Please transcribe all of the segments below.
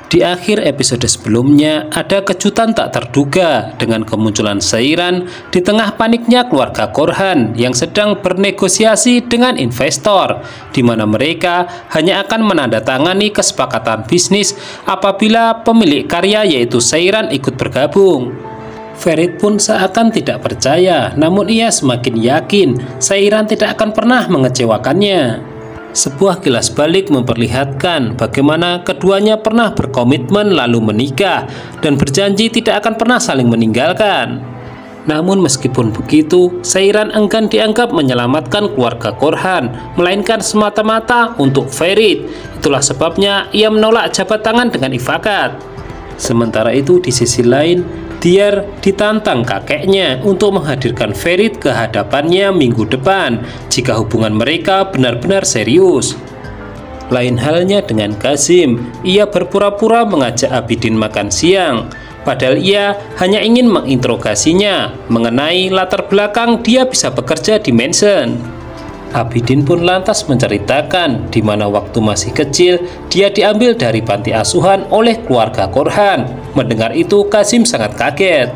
Di akhir episode sebelumnya, ada kejutan tak terduga dengan kemunculan Seiran di tengah paniknya keluarga Korhan yang sedang bernegosiasi dengan investor, di mana mereka hanya akan menandatangani kesepakatan bisnis apabila pemilik karya yaitu Seiran ikut bergabung. Ferit pun seakan tidak percaya, namun ia semakin yakin Seiran tidak akan pernah mengecewakannya. Sebuah kilas balik memperlihatkan bagaimana keduanya pernah berkomitmen lalu menikah dan berjanji tidak akan pernah saling meninggalkan. Namun meskipun begitu, Seiran enggan dianggap menyelamatkan keluarga Korhan, melainkan semata-mata untuk Ferit. Itulah sebabnya ia menolak jabat tangan dengan Ifakat. Sementara itu di sisi lain, Diyar ditantang kakeknya untuk menghadirkan Ferit ke hadapannya minggu depan jika hubungan mereka benar-benar serius. Lain halnya dengan Kazim, ia berpura-pura mengajak Abidin makan siang, padahal ia hanya ingin menginterogasinya mengenai latar belakang dia bisa bekerja di mansion. Abidin pun lantas menceritakan di mana waktu masih kecil dia diambil dari panti asuhan oleh keluarga Korhan. Mendengar itu Kazim sangat kaget.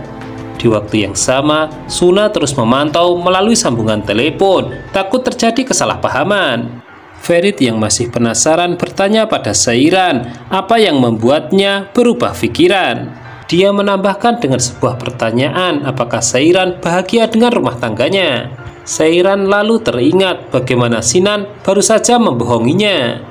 Di waktu yang sama, Suna terus memantau melalui sambungan telepon, takut terjadi kesalahpahaman. Ferit yang masih penasaran bertanya pada Seiran apa yang membuatnya berubah pikiran. Dia menambahkan dengan sebuah pertanyaan apakah Seiran bahagia dengan rumah tangganya. Seiran lalu teringat bagaimana Sinan baru saja membohonginya.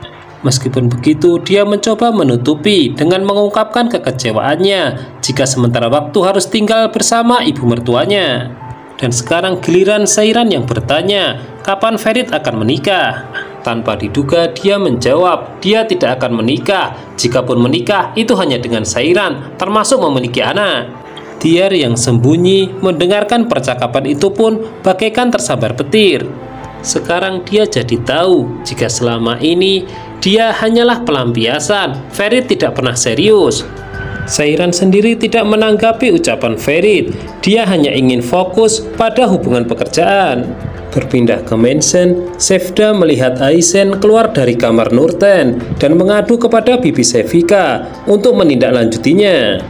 Meskipun begitu, dia mencoba menutupi dengan mengungkapkan kekecewaannya jika sementara waktu harus tinggal bersama ibu mertuanya. Dan sekarang giliran Seiran yang bertanya, kapan Ferit akan menikah? Tanpa diduga dia menjawab, dia tidak akan menikah. Jikapun menikah, itu hanya dengan Seiran, termasuk memiliki anak. Diyar yang sembunyi mendengarkan percakapan itu pun bagaikan tersambar petir. Sekarang dia jadi tahu jika selama ini dia hanyalah pelampiasan. Ferit tidak pernah serius. Seiran sendiri tidak menanggapi ucapan Ferit. Dia hanya ingin fokus pada hubungan pekerjaan. Berpindah ke mansion, Sefda melihat Aisen keluar dari kamar Nurten dan mengadu kepada Bibi Sevika untuk menindaklanjutinya.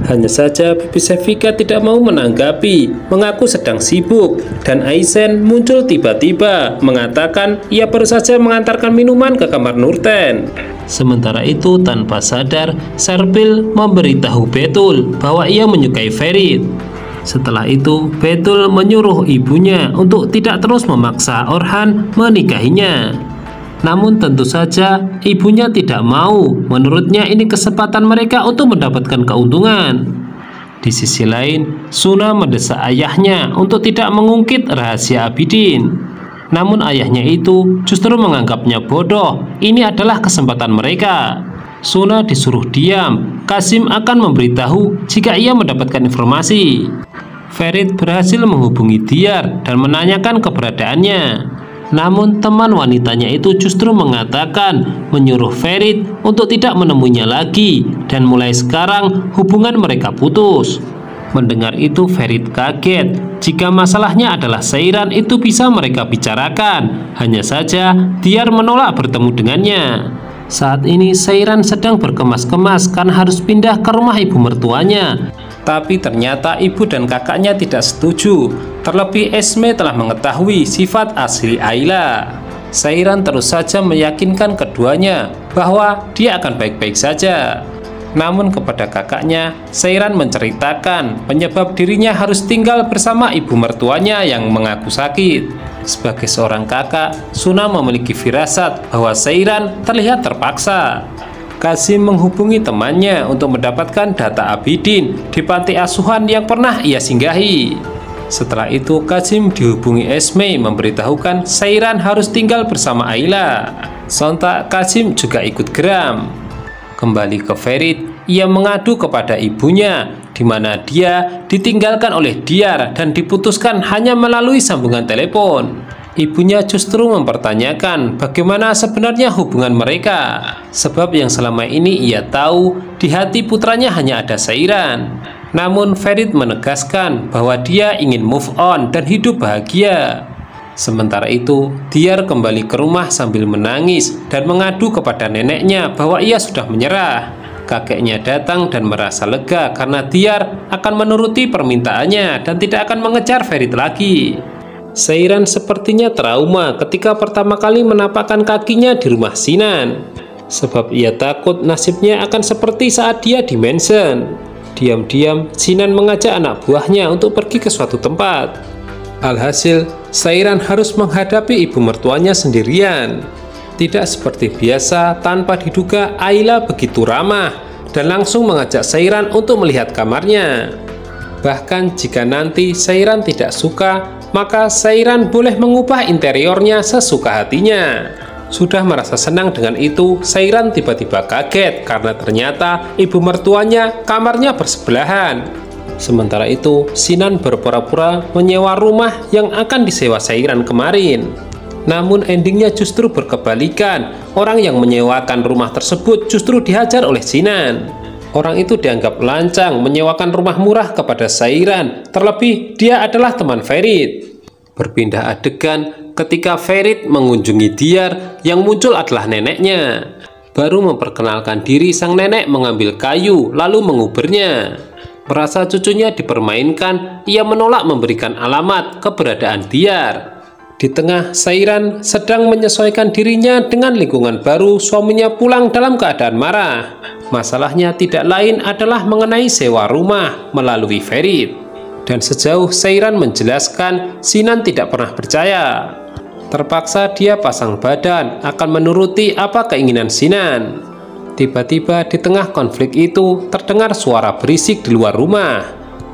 Hanya saja Bibi Sevika tidak mau menanggapi, mengaku sedang sibuk, dan Aisen muncul tiba-tiba mengatakan ia baru saja mengantarkan minuman ke kamar Nurten. Sementara itu tanpa sadar, Serpil memberitahu Betul bahwa ia menyukai Ferit. Setelah itu Betul menyuruh ibunya untuk tidak terus memaksa Orhan menikahinya. Namun tentu saja ibunya tidak mau. Menurutnya ini kesempatan mereka untuk mendapatkan keuntungan. Di sisi lain, Suna mendesak ayahnya untuk tidak mengungkit rahasia Abidin. Namun ayahnya itu justru menganggapnya bodoh. Ini adalah kesempatan mereka. Suna disuruh diam. Kazim akan memberitahu jika ia mendapatkan informasi. Ferit berhasil menghubungi Diyar dan menanyakan keberadaannya. Namun teman wanitanya itu justru mengatakan menyuruh Ferit untuk tidak menemuinya lagi dan mulai sekarang hubungan mereka putus. Mendengar itu Ferit kaget. Jika masalahnya adalah Seiran itu bisa mereka bicarakan. Hanya saja Diyar menolak bertemu dengannya. Saat ini Seiran sedang berkemas-kemas karena harus pindah ke rumah ibu mertuanya. Tapi ternyata ibu dan kakaknya tidak setuju. Terlebih Esme telah mengetahui sifat asli Ayla. Seiran terus saja meyakinkan keduanya bahwa dia akan baik-baik saja. Namun kepada kakaknya, Seiran menceritakan penyebab dirinya harus tinggal bersama ibu mertuanya yang mengaku sakit. Sebagai seorang kakak, Suna memiliki firasat bahwa Seiran terlihat terpaksa. Kazim menghubungi temannya untuk mendapatkan data Abidin di panti asuhan yang pernah ia singgahi. Setelah itu Kazim dihubungi Esme memberitahukan Seiran harus tinggal bersama Ayla. Sontak Kazim juga ikut geram. Kembali ke Ferit, ia mengadu kepada ibunya di mana dia ditinggalkan oleh Diyar dan diputuskan hanya melalui sambungan telepon. Ibunya justru mempertanyakan bagaimana sebenarnya hubungan mereka. Sebab yang selama ini ia tahu di hati putranya hanya ada Seiran. Namun Ferit menegaskan bahwa dia ingin move on dan hidup bahagia. Sementara itu, Diyar kembali ke rumah sambil menangis dan mengadu kepada neneknya bahwa ia sudah menyerah. Kakeknya datang dan merasa lega karena Diyar akan menuruti permintaannya dan tidak akan mengejar Ferit lagi. Seiran sepertinya trauma ketika pertama kali menapakkan kakinya di rumah Sinan, sebab ia takut nasibnya akan seperti saat dia di mansion. Diam-diam Sinan mengajak anak buahnya untuk pergi ke suatu tempat. Alhasil, Seiran harus menghadapi ibu mertuanya sendirian. Tidak seperti biasa, tanpa diduga Ayla begitu ramah dan langsung mengajak Seiran untuk melihat kamarnya. Bahkan jika nanti Seiran tidak suka, maka Seiran boleh mengubah interiornya sesuka hatinya. Sudah merasa senang dengan itu, Seiran tiba-tiba kaget karena ternyata ibu mertuanya kamarnya bersebelahan. Sementara itu, Sinan berpura-pura menyewa rumah yang akan disewa Seiran kemarin. Namun endingnya justru berkebalikan. Orang yang menyewakan rumah tersebut justru dihajar oleh Sinan. Orang itu dianggap lancang menyewakan rumah murah kepada Seiran, terlebih dia adalah teman Ferit. Berpindah adegan ketika Ferit mengunjungi Diyar, yang muncul adalah neneknya. Baru memperkenalkan diri, sang nenek mengambil kayu lalu mengubernya. Merasa cucunya dipermainkan, ia menolak memberikan alamat keberadaan Diyar. Di tengah Seiran sedang menyesuaikan dirinya dengan lingkungan baru, suaminya pulang dalam keadaan marah. Masalahnya tidak lain adalah mengenai sewa rumah melalui Ferit. Dan sejauh Seiran menjelaskan, Sinan tidak pernah percaya. Terpaksa dia pasang badan akan menuruti apa keinginan Sinan. Tiba-tiba di tengah konflik itu terdengar suara berisik di luar rumah.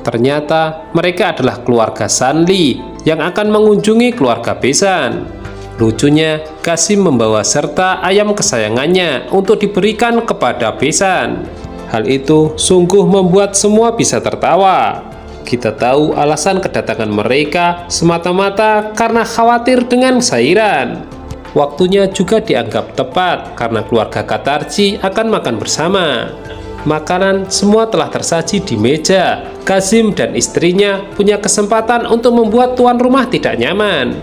Ternyata mereka adalah keluarga Sanli yang akan mengunjungi keluarga Besan. Lucunya, Qasim membawa serta ayam kesayangannya untuk diberikan kepada Besan. Hal itu sungguh membuat semua bisa tertawa. Kita tahu alasan kedatangan mereka semata-mata karena khawatir dengan Seiran. Waktunya juga dianggap tepat karena keluarga Katarji akan makan bersama. Makanan semua telah tersaji di meja. Qasim dan istrinya punya kesempatan untuk membuat tuan rumah tidak nyaman.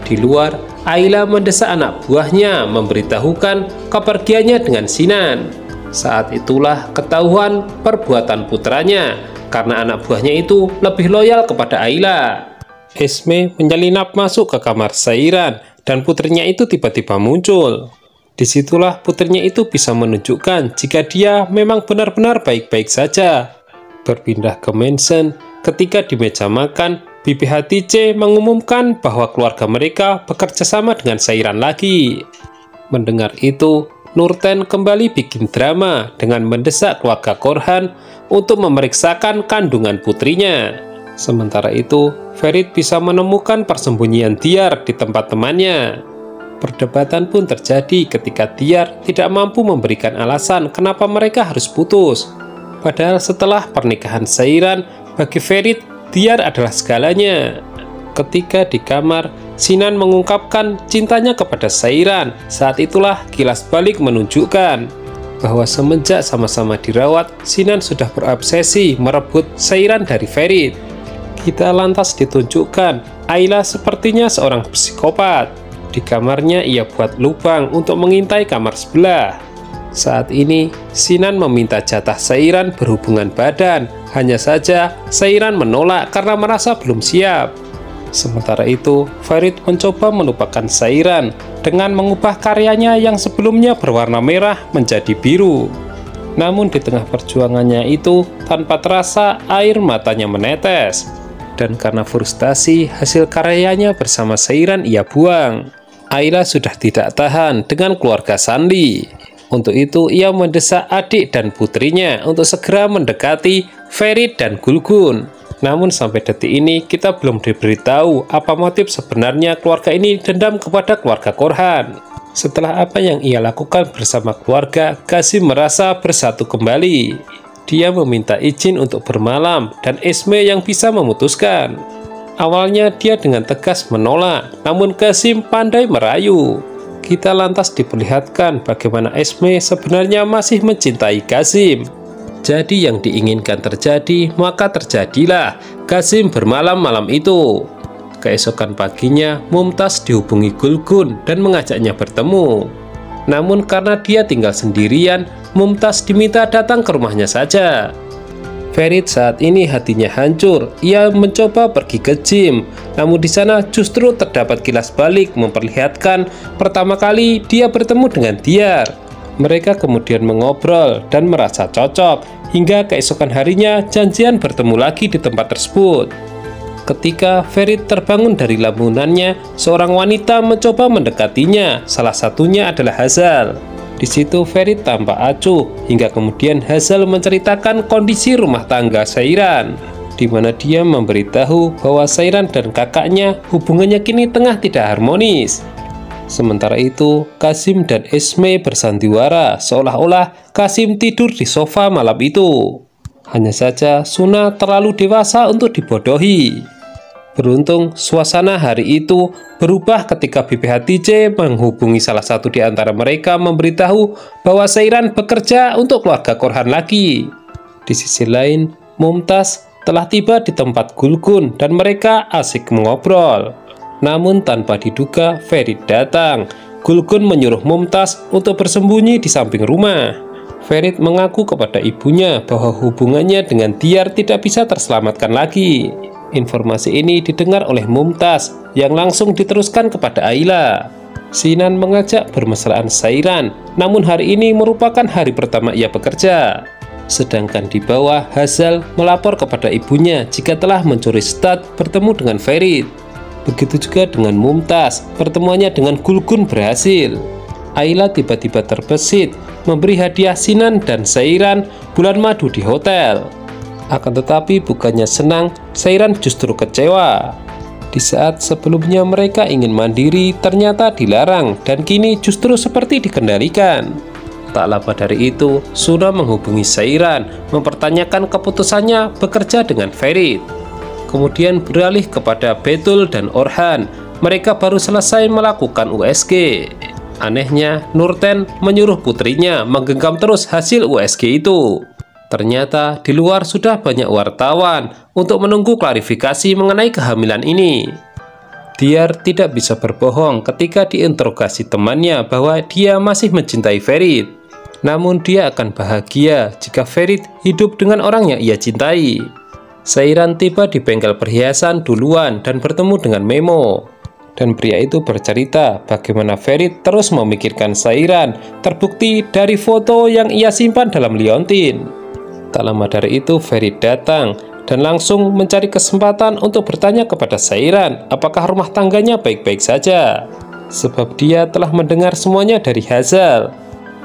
Di luar, Ayla mendesak anak buahnya memberitahukan kepergiannya dengan Sinan. Saat itulah ketahuan perbuatan putranya, karena anak buahnya itu lebih loyal kepada Ayla. Esme menyelinap masuk ke kamar Seiran dan putrinya itu tiba-tiba muncul. Disitulah putrinya itu bisa menunjukkan jika dia memang benar-benar baik-baik saja. Berpindah ke mansion, ketika di meja makan, Bibi Hatice mengumumkan bahwa keluarga mereka bekerja sama dengan Seiran lagi. Mendengar itu, Nurten kembali bikin drama dengan mendesak keluarga Korhan untuk memeriksakan kandungan putrinya. Sementara itu, Ferit bisa menemukan persembunyian Diyar di tempat temannya. Perdebatan pun terjadi ketika Diyar tidak mampu memberikan alasan kenapa mereka harus putus. Padahal setelah pernikahan Seiran, bagi Ferit, Diyar adalah segalanya. Ketika di kamar, Sinan mengungkapkan cintanya kepada Seiran. Saat itulah kilas balik menunjukkan bahwa semenjak sama-sama dirawat, Sinan sudah berobsesi merebut Seiran dari Ferit. Kita lantas ditunjukkan Ayla sepertinya seorang psikopat. Di kamarnya ia buat lubang untuk mengintai kamar sebelah. Saat ini Sinan meminta jatah Seiran berhubungan badan. Hanya saja Seiran menolak karena merasa belum siap. Sementara itu Ferit mencoba melupakan Seiran dengan mengubah karyanya yang sebelumnya berwarna merah menjadi biru. Namun di tengah perjuangannya itu, tanpa terasa air matanya menetes. Dan karena frustasi, hasil karyanya bersama Seiran ia buang. Ayla sudah tidak tahan dengan keluarga Sanli. Untuk itu ia mendesak adik dan putrinya untuk segera mendekati Ferit dan Gulgun. Namun sampai detik ini kita belum diberitahu apa motif sebenarnya keluarga ini dendam kepada keluarga Korhan. Setelah apa yang ia lakukan bersama keluarga, Qasim merasa bersatu kembali. Dia meminta izin untuk bermalam dan Esme yang bisa memutuskan. Awalnya dia dengan tegas menolak, namun Qasim pandai merayu. Kita lantas diperlihatkan bagaimana Esme sebenarnya masih mencintai Qasim. Jadi yang diinginkan terjadi, maka terjadilah. Qasim bermalam malam itu. Keesokan paginya, Mumtaz dihubungi Gulgun dan mengajaknya bertemu. Namun karena dia tinggal sendirian, Mumtaz diminta datang ke rumahnya saja. Ferit saat ini hatinya hancur. Ia mencoba pergi ke gym, namun di sana justru terdapat kilas balik memperlihatkan pertama kali dia bertemu dengan Diyar. Mereka kemudian mengobrol dan merasa cocok, hingga keesokan harinya janjian bertemu lagi di tempat tersebut. Ketika Ferit terbangun dari lamunannya, seorang wanita mencoba mendekatinya, salah satunya adalah Hazal. Di situ Ferit tampak acuh, hingga kemudian Hazal menceritakan kondisi rumah tangga Sairan, di mana dia memberitahu bahwa Sairan dan kakaknya hubungannya kini tengah tidak harmonis. Sementara itu, Qasim dan Esme bersandiwara, seolah-olah Qasim tidur di sofa malam itu. Hanya saja Suna terlalu dewasa untuk dibodohi. Beruntung, suasana hari itu berubah ketika BPH-TJ menghubungi salah satu di antara mereka memberitahu bahwa Sairan bekerja untuk keluarga Korhan lagi. Di sisi lain, Mumtaz telah tiba di tempat Gulgun dan mereka asik mengobrol. Namun tanpa diduga, Ferit datang. Gulgun menyuruh Mumtaz untuk bersembunyi di samping rumah. Ferit mengaku kepada ibunya bahwa hubungannya dengan Diyar tidak bisa terselamatkan lagi. Informasi ini didengar oleh Mumtaz yang langsung diteruskan kepada Ayla. Sinan mengajak bermesraan Sairan, namun hari ini merupakan hari pertama ia bekerja. Sedangkan di bawah, Hazal melapor kepada ibunya jika telah mencuri stat bertemu dengan Ferit. Begitu juga dengan Mumtaz, pertemuannya dengan Gulgun berhasil. Ayla tiba-tiba terbesit memberi hadiah Sinan dan Sairan bulan madu di hotel. Akan tetapi bukannya senang, Sairan justru kecewa. Di saat sebelumnya mereka ingin mandiri, ternyata dilarang dan kini justru seperti dikendalikan. Tak lama dari itu, Suna menghubungi Sairan, mempertanyakan keputusannya bekerja dengan Ferit. Kemudian beralih kepada Betul dan Orhan. Mereka baru selesai melakukan USG. Anehnya, Nurten menyuruh putrinya menggenggam terus hasil USG itu. Ternyata di luar sudah banyak wartawan untuk menunggu klarifikasi mengenai kehamilan ini. Diyar tidak bisa berbohong ketika diinterogasi temannya bahwa dia masih mencintai Ferit. Namun dia akan bahagia jika Ferit hidup dengan orang yang ia cintai. Sairan tiba di bengkel perhiasan duluan dan bertemu dengan Memo. Dan pria itu bercerita bagaimana Ferit terus memikirkan Sairan, terbukti dari foto yang ia simpan dalam liontin. Tak lama dari itu Ferit datang dan langsung mencari kesempatan untuk bertanya kepada Sairan apakah rumah tangganya baik-baik saja, sebab dia telah mendengar semuanya dari Hazal.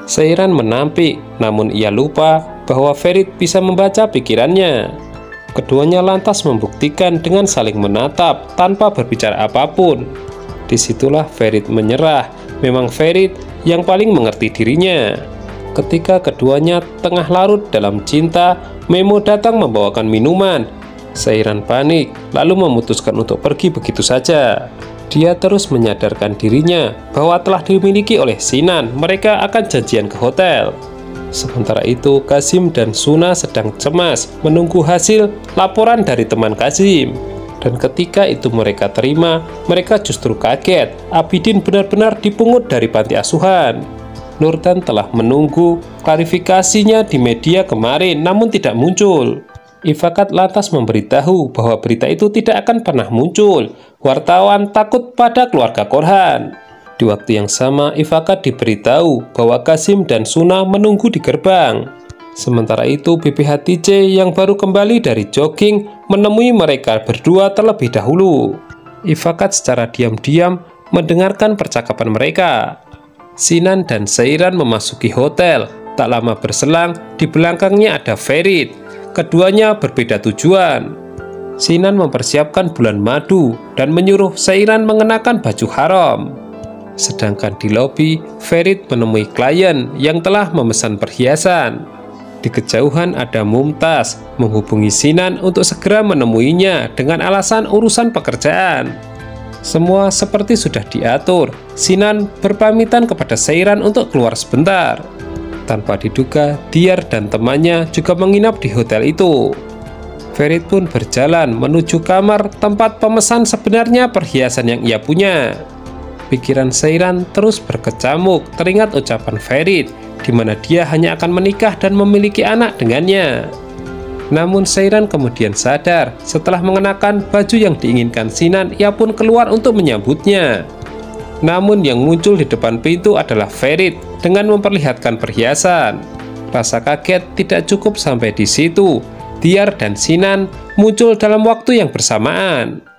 Sairan menampik, namun ia lupa bahwa Ferit bisa membaca pikirannya. Keduanya lantas membuktikan dengan saling menatap tanpa berbicara apapun. Disitulah Ferit menyerah. Memang Ferit yang paling mengerti dirinya. Ketika keduanya tengah larut dalam cinta, Memo datang membawakan minuman. Sairan panik, lalu memutuskan untuk pergi begitu saja. Dia terus menyadarkan dirinya bahwa telah dimiliki oleh Sinan. Mereka akan janjian ke hotel. Sementara itu, Qasim dan Suna sedang cemas menunggu hasil laporan dari teman Qasim. Dan ketika itu mereka terima, mereka justru kaget. Abidin benar-benar dipungut dari panti asuhan. Nurten telah menunggu klarifikasinya di media kemarin, namun tidak muncul. Ifakat lantas memberitahu bahwa berita itu tidak akan pernah muncul. Wartawan takut pada keluarga Korhan. Di waktu yang sama, Ifakat diberitahu bahwa Qasim dan Suna menunggu di gerbang. Sementara itu, BPH-TJ yang baru kembali dari jogging menemui mereka berdua terlebih dahulu. Ifakat secara diam-diam mendengarkan percakapan mereka. Sinan dan Sairan memasuki hotel. Tak lama berselang, di belakangnya ada Ferit. Keduanya berbeda tujuan. Sinan mempersiapkan bulan madu dan menyuruh Sairan mengenakan baju haram. Sedangkan di lobi, Ferit menemui klien yang telah memesan perhiasan. Di kejauhan ada Mumtaz menghubungi Sinan untuk segera menemuinya dengan alasan urusan pekerjaan. Semua seperti sudah diatur. Sinan berpamitan kepada Sairan untuk keluar sebentar. Tanpa diduga, Diyar dan temannya juga menginap di hotel itu. Ferit pun berjalan menuju kamar tempat pemesan sebenarnya perhiasan yang ia punya. Pikiran Seiran terus berkecamuk teringat ucapan Ferit, di mana dia hanya akan menikah dan memiliki anak dengannya. Namun Seiran kemudian sadar, setelah mengenakan baju yang diinginkan Sinan, ia pun keluar untuk menyambutnya. Namun yang muncul di depan pintu adalah Ferit dengan memperlihatkan perhiasan. Rasa kaget tidak cukup sampai di situ. Tiar dan Sinan muncul dalam waktu yang bersamaan.